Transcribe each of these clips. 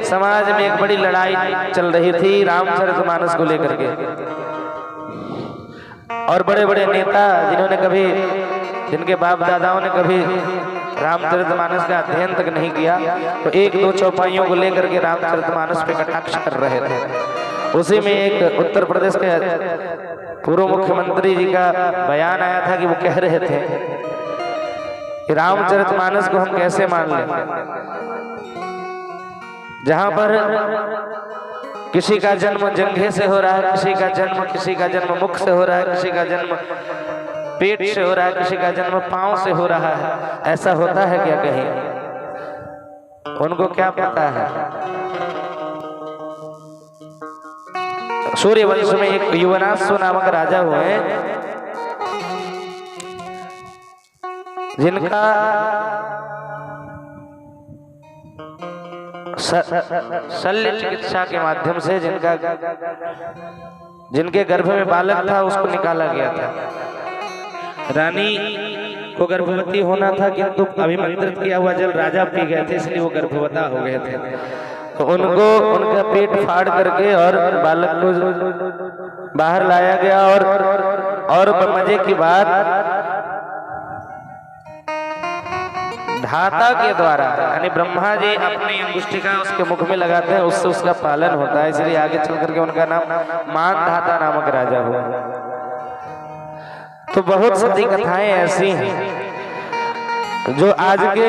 समाज में एक बड़ी लड़ाई चल रही थी रामचरितमानस को लेकर के, और बड़े बड़े नेता जिन्होंने कभी, जिनके बाप दादाओं ने कभी रामचरितमानस का अध्ययन तक नहीं किया, तो एक दो चौपाइयों को लेकर के रामचरितमानस पे कटाक्ष कर रहे थे। उसी में एक उत्तर प्रदेश के पूर्व मुख्यमंत्री जी का बयान आया था कि वो कह रहे थे कि रामचरितमानस को हम कैसे मान लें, जहां पर किसी का जन्म जंघे से हो रहा है, किसी का जन्म मुख से हो रहा है, किसी का जन्म पेट से हो रहा है, किसी का जन्म पांव से हो रहा है। ऐसा होता है क्या कहीं? उनको क्या पता है? सूर्यवंश में एक युवनाश्व नामक राजा हुए, जिनका शल्य चिकित्सा के माध्यम से जिनके गर्भ में बालक था उसको निकाला गया था। रानी को गर्भवती होना था, किंतु अभिमंत्रित किया हुआ जल राजा पी गए थे, इसलिए वो गर्भवता हो गए थे। तो उनको उनका पेट फाड़ करके और बालक को बाहर लाया गया, और मजे की बात, धाता के द्वारा, यानी ब्रह्मा जी अपनी अंगुष्ठिका उसके मुख में लगाते हैं, उससे उसका पालन होता है, इसलिए आगे चल करके उनका नाम मानधाता नामक राजा हुआ। तो बहुत सारी कथाएं ऐसी हैं जो आज के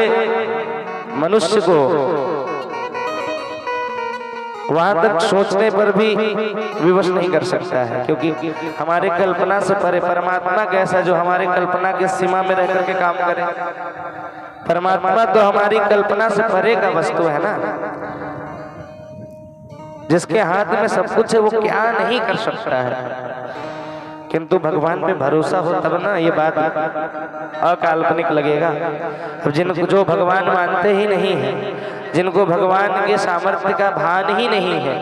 मनुष्य को वहां तक सोचने पर भी विवश नहीं कर सकता है, क्योंकि हमारे कल्पना से परे परमात्मा कैसा, जो हमारे कल्पना के सीमा में रह करके काम करे। परमात्मा तो हमारी कल्पना से परे का वस्तु है ना, जिसके हाथ में सब कुछ है, वो क्या नहीं कर सकता है। किंतु भगवान पे भरोसा हो तब ना ये बात अकाल्पनिक लगेगा। अब जिनको, जो भगवान मानते ही नहीं है, जिनको भगवान के सामर्थ्य का भान ही नहीं है,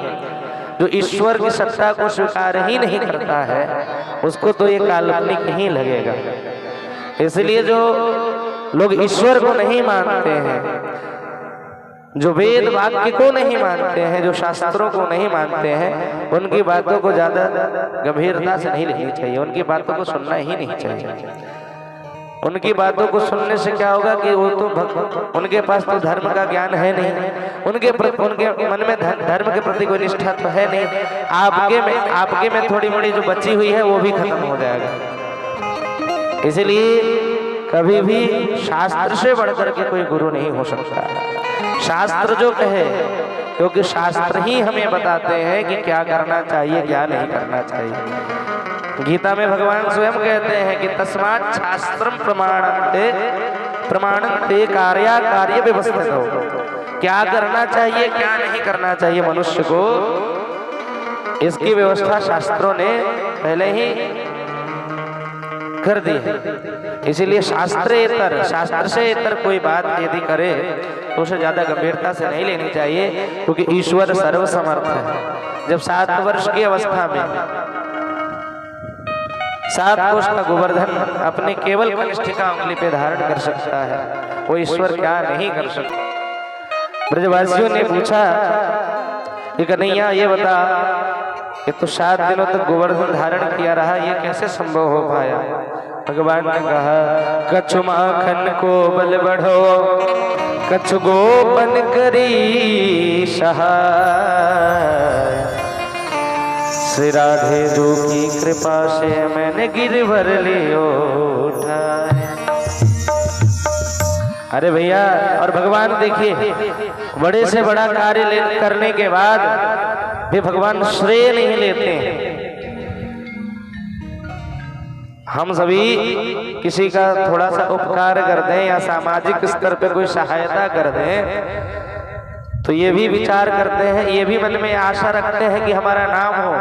जो ईश्वर की सत्ता को स्वीकार ही नहीं करता है, उसको तो ये काल्पनिक ही लगेगा। इसलिए जो लोग ईश्वर को नहीं मानते हैं, जो वेद वाक्य को नहीं मानते हैं, जो शास्त्रों को नहीं मानते हैं, उनकी बातों को ज्यादा गंभीरता से नहीं लेनी चाहिए, उनकी बातों को सुनना ही नहीं चाहिए। उनकी बातों को सुनने से क्या होगा कि वो तो उनके पास तो धर्म का ज्ञान है नहीं, उनके मन में धर्म के प्रति कोई निष्ठा तो है नहीं। आपके में थोड़ी मोड़ी जो बची हुई है वो भी खत्म हो जाएगा। इसलिए कभी भी शास्त्र से बढ़कर के कोई गुरु नहीं हो सकता। शास्त्र जो कहे, क्योंकि शास्त्र ही हमें बताते हैं कि क्या करना चाहिए, क्या नहीं करना चाहिए। गीता में भगवान स्वयं कहते हैं कि तस्मात् शास्त्रम प्रमाणन्ते कार्य व्यवस्थित हो। क्या करना चाहिए, क्या नहीं करना चाहिए मनुष्य को, इसकी व्यवस्था शास्त्रों ने पहले ही कर दी है। इसीलिए शास्त्र से इतर कोई बात यदि करे तो उसे ज्यादा गंभीरता से नहीं लेनी चाहिए, क्योंकि ईश्वर सर्वसमर्थ है। जब 7 वर्ष की अवस्था में 7 कोष का गोवर्धन अपने केवल कनिष्ठिका उंगली पे धारण कर सकता है, वो ईश्वर क्या नहीं कर सकता। ब्रजवासियों ने पूछा कि कन्हैया ये बता, ये तो 7 दिनों तक गोवर्धन धारण किया रहा, ये कैसे संभव हो पाया? भगवान ने कहा, कछु माखन को बल बढ़ो, कछु गोपन करी सहाय, श्री राधे जो की कृपा से मैंने गिरवर लियो उठाए। अरे भैया, और भगवान देखिए, बड़े से बड़ा कार्य करने के बाद भी भगवान श्रेय नहीं लेते हैं। हम सभी किसी का थोड़ा सा उपकार कर दें या सामाजिक स्तर पे कोई सहायता कर दें, तो ये भी विचार करते हैं, ये भी मन में आशा रखते हैं कि हमारा नाम हो,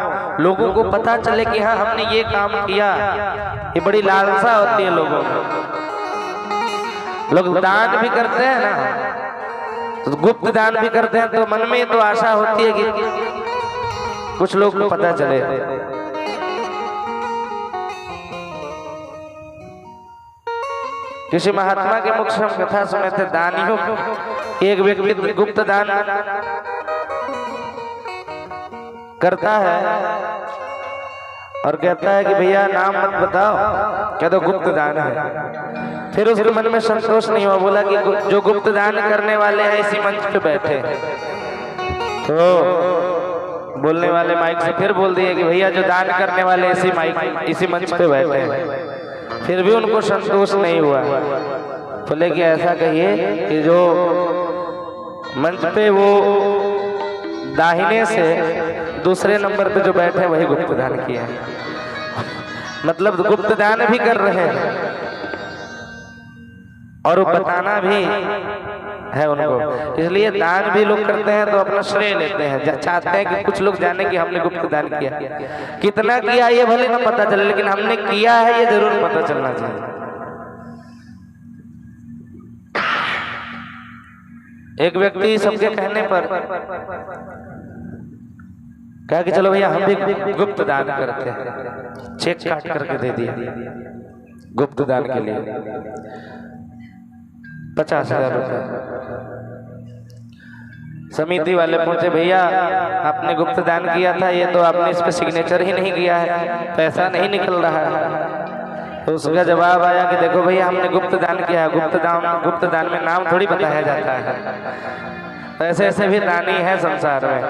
लोगों को पता चले कि हाँ हमने ये काम किया। ये बड़ी लालसा होती है लोगों को। लोग दान भी करते हैं ना, तो गुप्त दान भी करते हैं, तो मन में तो आशा होती है कि कुछ लोग को पता चले। किसी महात्मा के मुख से हम कथा सुने थे, दानियों एक व्यक्ति गुप्त दान करता है और कहता है कि भैया नाम मत बताओ, क्या तो गुप्त दान है। फिर उसके मन में संतोष नहीं हुआ, बोला कि जो गुप्त दान करने वाले हैं इसी मंच पे बैठे। तो बोलने वाले माइक से फिर बोल दिए कि भैया जो दान करने वाले इसी मंच पे बैठे हैं। फिर भी उनको संतोष नहीं हुआ। बोले कि ऐसा कहिए कि जो मंच पे वो दाहिने से दूसरे नंबर पे जो बैठे हैं वही गुप्त दान किए हैं। मतलब गुप्त दान भी कर रहे हैं और वो बताना भी है उनको। इसलिए दान भी लोग करते हैं तो अपना श्रेय लेते हैं, चाहते हैं कि कुछ लोग जाने कि हमने गुप्त दान किया। कितना किया ये भले ना पता चले, लेकिन हमने किया है ये जरूर पता चलना चाहिए। एक व्यक्ति सबके कहने पर कहा कि चलो भैया हम भी गुप्त दान करते हैं। चेक काट करके दे दिया गुप्त दान के लिए 50,000 रुपये। समिति वाले पहुंचे, भैया आपने गुप्त दान किया था, ये तो आपने इस पे सिग्नेचर ही नहीं किया है, पैसा नहीं निकल रहा है। तो उसका जवाब आया कि देखो भैया हमने गुप्त दान किया है, गुप्त दान में नाम थोड़ी बताया जाता है। ऐसे ऐसे भी दानी है संसार में,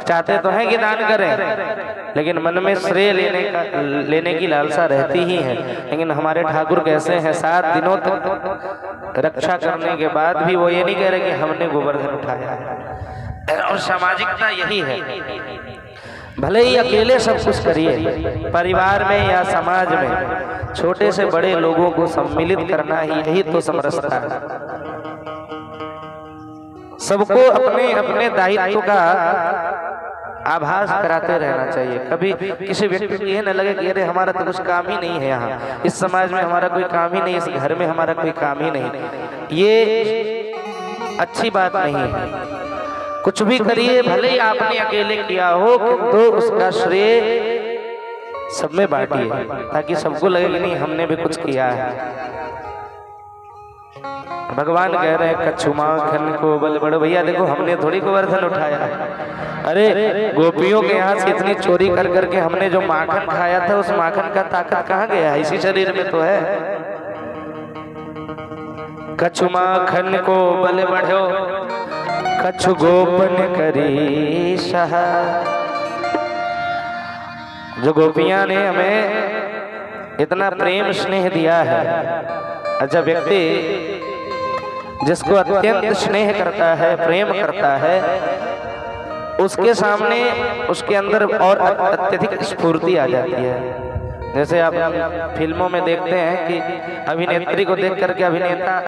चाहते तो हैं कि दान करें, लेकिन मन में श्रेय लेने की लालसा रहती ही है। लेकिन हमारे ठाकुर कैसे हैं, 7 दिनों तक रक्षा करने के बाद भी वो ये नहीं कह रहे कि हमने गोवर्धन उठाया है। और सामाजिकता यही है, भले ही अकेले सब कुछ करिए, परिवार में या समाज में छोटे से बड़े लोगों को सम्मिलित करना ही यही तो समरसता है। सबको अपने अपने दायित्व का आभास कराते रहना चाहिए। कभी किसी व्यक्ति को ये न लगे कि अरे हमारा तो कुछ काम ही नहीं है, यहाँ इस समाज में हमारा कोई काम ही नहीं, इस घर में हमारा कोई काम ही नहीं। ये अच्छी बात नहीं है। कुछ भी करिए, भले ही आपने अकेले किया हो, तो उसका श्रेय सब में बांटिए, ताकि सबको लगे कि नहीं हमने भी कुछ किया है। भगवान कह रहे हैं कछु माखन को बल बढ़ो। भैया देखो हमने थोड़ी गोवर्धन उठाया है, अरे गोपियों के यहाँ से इतनी चोरी कर करके हमने जो माखन खाया था, उस माखन का ताकत कहाँ गया, इसी शरीर में तो है। कछु माखन को बल बढ़ो, कछु गोपन करी सहा। जो गोपियां ने हमें इतना प्रेम स्नेह दिया है, अच्छा व्यक्ति जिसको अत्यंत स्नेह करता है, प्रेम करता है, उसके सामने उसके अंदर और अत्यधिक स्फूर्ति आ जाती है। जैसे आप फिल्मों में देखते हैं कि अभिनेत्री को देख करके अभिनेता